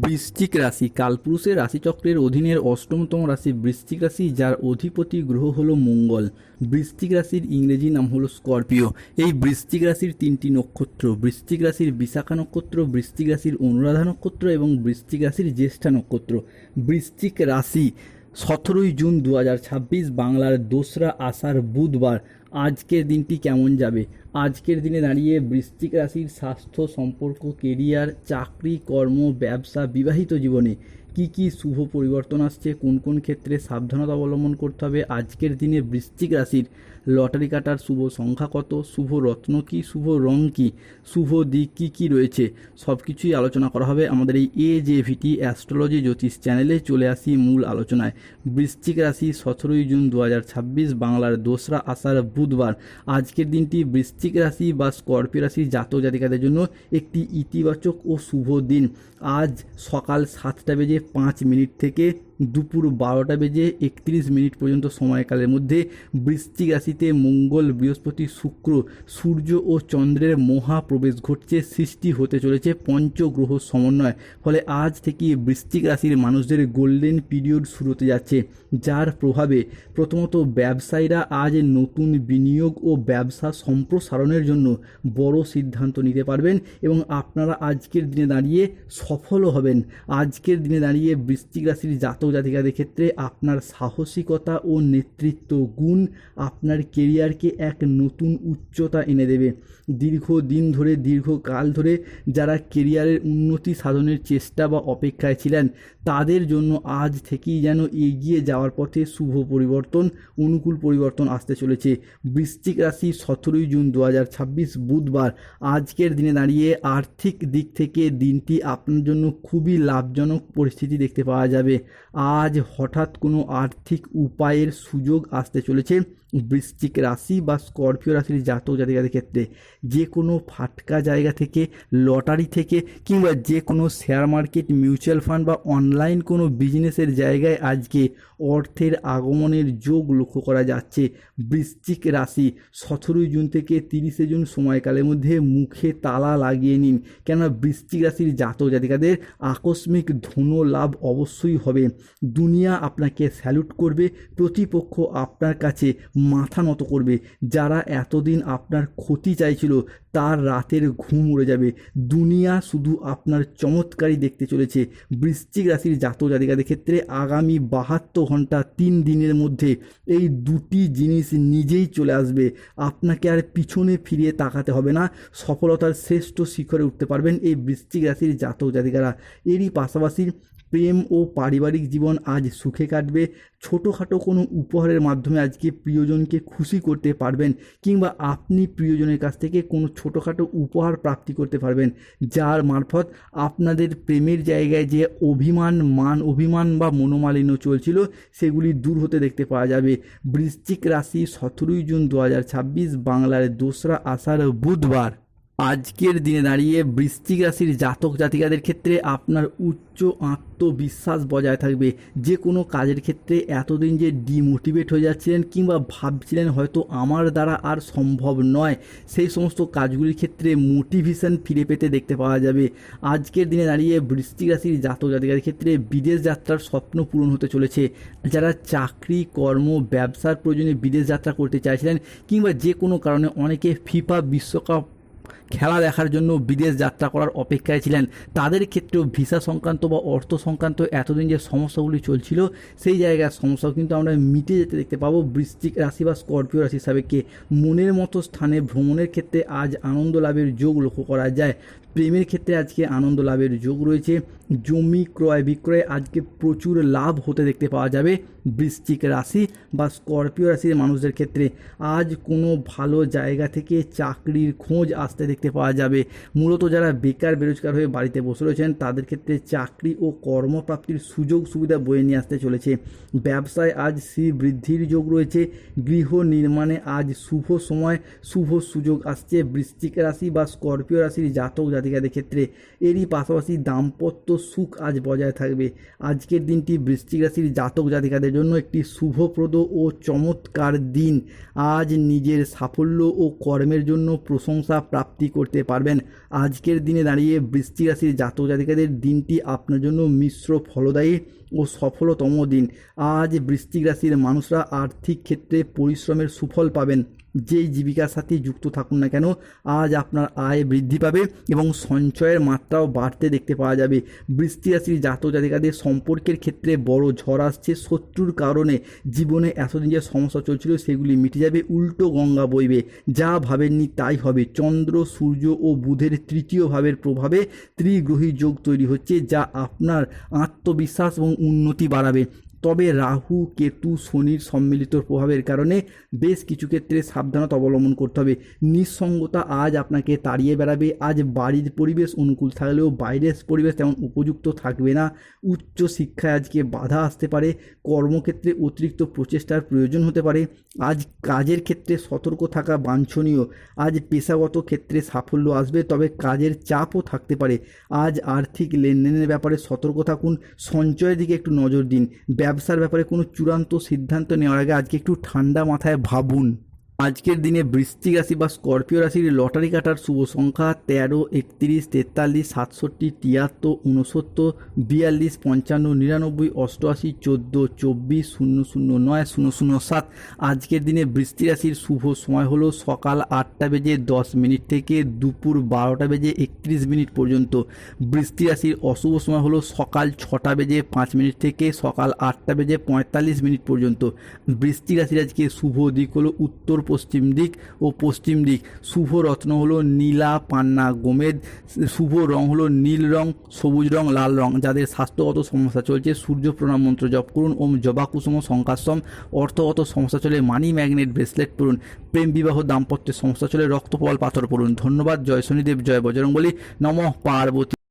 বৃশ্চিক রাশি কালপুরুষের রাশিচক্রের অধীনের অষ্টমতম রাশি বৃশ্চিক রাশি, যার অধিপতি গ্রহ হলো মঙ্গল। বৃশ্চিক রাশির ইংরেজি নাম হলো স্করপিও। এই বৃশ্চিক রাশির তিনটি নক্ষত্র: বৃশ্চিক রাশির বিশাখা নক্ষত্র, বৃশ্চিক রাশির অনুরাধা নক্ষত্র এবং বৃশ্চিক রাশির জ্যেষ্ঠা নক্ষত্র। বৃশ্চিক রাশি 17ই জুন 2026 বাংলার 2রা আষাঢ় বুধবার। আজকের দিনটি কেমন যাবে? আজকের দিনে দাঁড়িয়ে বৃশ্চিক রাশির স্বাস্থ্য, সম্পর্ক, কেরিয়ার, চাকরি, কর্ম, ব্যবসা, বিবাহিত জীবনে কি কি শুভ পরিবর্তন আসছে, কোন কোন ক্ষেত্রে সাবধানতা অবলম্বন করতে হবে। আজকের দিনে বৃশ্চিক রাশির লটারি কাটার শুভ সংখ্যা কত, শুভ রত্ন কী, শুভ রং কী, শুভ দিক কী কী রয়েছে, সব কিছুই আলোচনা করা হবে আমাদের এই AJVT অ্যাস্ট্রোলজি জ্যোতিষ চ্যানেলে। চলে আসি মূল আলোচনায়। বৃশ্চিক রাশি 17ই জুন 2026 বাংলার 2রা আষাঢ় বুধবার। আজকের দিনটি বৃশ্চিক রাশি বা স্করপিও রাশির জাতক জাতিকাদের জন্য একটি ইতিবাচক ও শুভ দিন। আজ সকাল 7:05 থেকে দুপুর 12:31 পর্যন্ত সময়কালের মধ্যে বৃশ্চিক রাশিতে মঙ্গল, বৃহস্পতি, শুক্র, সূর্য ও চন্দ্রের মহাপ্রবেশ ঘটছে। সৃষ্টি হতে চলেছে পঞ্চগ্রহ সমন্বয়। ফলে আজ থেকে বৃশ্চিক রাশির মানুষদের গোল্ডেন পিরিয়ড শুরু হতে যাচ্ছে, যার প্রভাবে প্রথমত ব্যবসায়ীরা আজ নতুন বিনিয়োগ ও ব্যবসা সম্প্রসারণের জন্য বড় সিদ্ধান্ত নিতে পারবেন এবং আপনারা আজকের দিনে দাঁড়িয়ে সফলও হবেন। আজকের দিনে দাঁড়িয়ে বৃশ্চিক রাশির জাতক জাতিকাদের ক্ষেত্রে আপনার সাহসিকতা ও নেতৃত্ব গুণ আপনার কেরিয়ারকে এক নতুন উচ্চতা এনে দেবে। দীর্ঘদিন ধরে, দীর্ঘকাল ধরে যারা কেরিয়ারের উন্নতি সাধনের চেষ্টা বা অপেক্ষায় ছিলেন, তাদের জন্য আজ থেকেই যেন এগিয়ে যাওয়ার পথে শুভ পরিবর্তন, অনুকূল পরিবর্তন আসতে চলেছে। বৃশ্চিক রাশি 17ই জুন 2026 বুধবার। আজকের দিনে দাঁড়িয়ে আর্থিক দিক থেকে দিনটি আপনার জন্য খুবই লাভজনক পরিস্থিতি দেখতে পাওয়া যাবে। আজ হঠাৎ কোনো আর্থিক উপায়ের সুযোগ আসতে চলেছে বৃশ্চিক রাশি বা স্করপিও রাশির জাতক জাতিকাদের ক্ষেত্রে। যে কোনো ফাটকা জায়গা থেকে, লটারি থেকে, কিংবা যে কোনো শেয়ার মার্কেট, মিউচুয়াল ফান্ড বা অনলাইন কোনো বিজনেসের জায়গায় আজকে অর্থের আগমনের যোগ লক্ষ্য করা যাচ্ছে। বৃশ্চিক রাশি 17ই জুন থেকে 30শে জুন সময়কালের মধ্যে মুখে তালা লাগিয়ে নিন, কেননা বৃশ্চিক রাশির জাতক জাতিকাদের আকস্মিক ধন লাভ অবশ্যই হবে। দুনিয়া আপনাকে স্যালুট করবে, প্রতিপক্ষ আপনার কাছে মাথা নত করবে। যারা এতদিন আপনার ক্ষতি চাইছিল, তার রাতের ঘুম উড়ে যাবে। দুনিয়া শুধু আপনার চমৎকারই দেখতে চলেছে। বৃশ্চিক রাশির জাতক জাতিকাদের ক্ষেত্রে আগামী 72 ঘন্টা 3 দিনের মধ্যে এই দুটি জিনিস নিজেই চলে আসবে। আপনাকে আর পিছনে ফিরিয়ে তাকাতে হবে না। সফলতার শ্রেষ্ঠ শিখরে উঠতে পারবেন এই বৃশ্চিক রাশির জাতক জাতিকারা। এরই পাশাপাশি প্রেম ও পারিবারিক জীবন আজ সুখে কাটবে। ছোটোখাটো কোনো উপহারের মাধ্যমে আজকে প্রিয়জনকে খুশি করতে পারবেন, কিংবা আপনি প্রিয়জনের কাছ থেকে কোনো ছোটোখাটো উপহার প্রাপ্তি করতে পারবেন, যার মারফত আপনাদের প্রেমের জায়গায় যে মান অভিমান বা মনোমালিন্য চলছিল, সেগুলি দূর হতে দেখতে পাওয়া যাবে। বৃশ্চিক রাশি 17ই জুন 2026 বাংলার 2রা আষাঢ় বুধবার। আজকের দিনে দাঁড়িয়ে বৃশ্চিক রাশির জাতক জাতিকাদের ক্ষেত্রে আপনার উচ্চ আত্মবিশ্বাস বজায় থাকবে। যে কোনো কাজের ক্ষেত্রে এতদিন যে ডিমোটিভেট হয়ে যাচ্ছিলেন কিংবা ভাবছিলেন হয়তো আমার দ্বারা আর সম্ভব নয়, সেই সমস্ত কাজগুলির ক্ষেত্রে মোটিভেশন ফিরে পেতে দেখতে পাওয়া যাবে। আজকের দিনে দাঁড়িয়ে বৃশ্চিক রাশির জাতক জাতিকাদের ক্ষেত্রে বিদেশ যাত্রার স্বপ্ন পূরণ হতে চলেছে। যারা চাকরি, কর্ম, ব্যবসার প্রয়োজনে বিদেশ যাত্রা করতে চাইছিলেন, কিংবা যে কোনো কারণে অনেকে ফিফা বিশ্বকাপ খেলা দেখার জন্য বিদেশ যাত্রা করার অপেক্ষায় ছিলেন, তাদের ক্ষেত্রেও ভিসা সংক্রান্ত বা অর্থ সংক্রান্ত এতদিন যে সমস্যাগুলি চলছিল, সেই জায়গার সমস্যাও কিন্তু আমরা মিটে যেতে দেখতে পাবো। বৃশ্চিক রাশি বা স্করপিও রাশি সাপেক্ষে মনের মতো স্থানে ভ্রমণের ক্ষেত্রে আজ আনন্দ লাভের যোগ লক্ষ্য করা যায়। প্রেমের ক্ষেত্রে আজকে আনন্দ লাভের যোগ রয়েছে। জমি ক্রয় বিক্রয়ে আজকে প্রচুর লাভ হতে দেখতে পাওয়া যাবে বৃশ্চিক রাশি বা স্করপিও রাশির মানুষদের ক্ষেত্রে। আজ কোনো ভালো জায়গা থেকে চাকরির খোঁজ আসতে দেখতে পাওয়া যাবে। মূলত যারা বেকার বেরোজগার হয়ে বাড়িতে বসে রয়েছেন, তাদের ক্ষেত্রে চাকরি ও কর্মপ্রাপ্তির সুযোগ সুবিধা বয়ে নিয়ে আসতে চলেছে। ব্যবসায় আজ শ্রীবৃদ্ধির যোগ রয়েছে। গৃহ নির্মাণে আজ শুভ সময়, শুভ সুযোগ আসছে বৃশ্চিক রাশি বা স্করপিও রাশির জাতক জাতিকাদের ক্ষেত্রে। এরই পাশাপাশি দাম্পত্য সুখ আজ বজায় থাকবে। আজকের দিনটি বৃশ্চিক রাশির জাতক জাতিকাদের জন্য একটি শুভপ্রদ ও চমৎকার দিন। আজ নিজের সাফল্য ও কর্মের জন্য প্রশংসা প্রাপ্তি করতে পারবেন। আজকের দিনে দাঁড়িয়ে বৃশ্চিক রাশির জাতক জাতিকাদের দিনটি আপনার জন্য মিশ্র ফলদায়ী ও সফলতম দিন। আজ বৃশ্চিক রাশির মানুষরা আর্থিক ক্ষেত্রে পরিশ্রমের সুফল পাবেন। যেই জীবিকার সাথে যুক্ত থাকুন না কেন, আজ আপনার আয় বৃদ্ধি পাবে এবং সঞ্চয়ের মাত্রাও বাড়তে দেখতে পাওয়া যাবে। বৃশ্চিক রাশির জাতক জাতিকাদের সম্পর্কের ক্ষেত্রে বড় ঝড় আসছে। শত্রুর কারণে জীবনে এতদিন যে সমস্যা চলছিল সেগুলি মিটে যাবে, উল্টো গঙ্গা বইবে। যা ভাবেননি তাই হবে। চন্দ্র, সূর্য ও বুধের তৃতীয় ভাবের প্রভাবে ত্রিগ্রহী যোগ তৈরি হচ্ছে, যা আপনার আত্মবিশ্বাস এবং উন্নতি বাড়াবে। তবে রাহু, কেতু, শনির সম্মিলিত প্রভাবের কারণে বেশ কিছু ক্ষেত্রে সাবধানতা অবলম্বন করতে হবে। নিঃসঙ্গতা আজ আপনাকে তাড়িয়ে বেড়াবে। আজ বাড়ির পরিবেশ অনুকূল থাকলেও বাইরের পরিবেশ তেমন উপযুক্ত থাকবে না। উচ্চ শিক্ষায় আজকে বাধা আসতে পারে। কর্মক্ষেত্রে অতিরিক্ত প্রচেষ্টার প্রয়োজন হতে পারে। আজ কাজের ক্ষেত্রে সতর্ক থাকা বাঞ্ছনীয়। আজ পেশাগত ক্ষেত্রে সাফল্য আসবে, তবে কাজের চাপও থাকতে পারে। আজ আর্থিক লেনদেনের ব্যাপারে সতর্ক থাকুন। সঞ্চয়ের দিকে একটু নজর দিন। ব্যবসার ব্যাপারে কোনো চূড়ান্ত সিদ্ধান্ত নেওয়ার আগে আজকে একটু ঠান্ডা মাথায় ভাবুন। আজকের দিনে বৃশ্চিক রাশি বা স্করপিও রাশির লটারি কাটার শুভ সংখ্যা 13, 31, 43, 67, 73, 69, 42, 55, 99, 88, 14, 24, 009, 007। আজকের দিনে বৃশ্চিক রাশির শুভ সময় হলো সকাল 8:10 থেকে দুপুর 12:31 পর্যন্ত। বৃশ্চিক রাশির অশুভ সময় হলো সকাল 6:05 থেকে সকাল 8:45 পর্যন্ত। বৃশ্চিক রাশির আজকে শুভ দিক হলো উত্তর পশ্চিম দিক ও পশ্চিম দিক। শুভ রত্ন হলো নীলা, পান্না, গোমেদ। শুভ রং হলো নীল রং, সবুজ রং, লাল রং। যাদের স্বাস্থ্যগত সমস্যা চলছে সূর্য প্রণাম মন্ত্র জপ করুন। ওম জবা কুসুম শঙ্কাশ্রম। অর্থগত সমস্যা চলে মানি ম্যাগনেট ব্রেসলেট পড়ুন। প্রেম বিবাহ দাম্পত্যের সমস্যা চলে রক্তপল পাথর পড়ুন। ধন্যবাদ। জয় শনিদেব, জয় বজরংবলী, নমঃ পার্বতী।